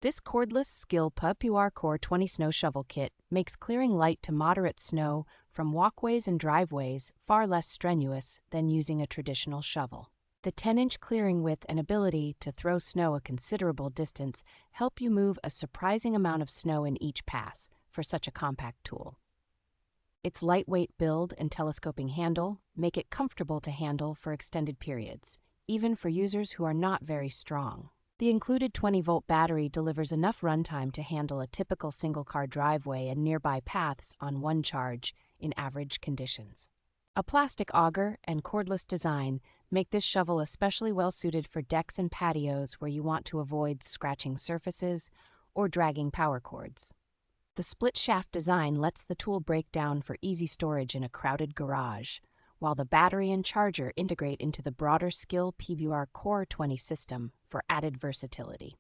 This cordless Skil PWR CORE 20 snow shovel kit makes clearing light to moderate snow from walkways and driveways far less strenuous than using a traditional shovel. The 10-inch clearing width and ability to throw snow a considerable distance help you move a surprising amount of snow in each pass for such a compact tool. Its lightweight build and telescoping handle make it comfortable to handle for extended periods, even for users who are not very strong. The included 20-volt battery delivers enough runtime to handle a typical single-car driveway and nearby paths on one charge in average conditions. A plastic auger and cordless design make this shovel especially well-suited for decks and patios where you want to avoid scratching surfaces or dragging power cords. The split shaft design lets the tool break down for easy storage in a crowded garage, while the battery and charger integrate into the broader Skil PWR CORE 20 system for added versatility.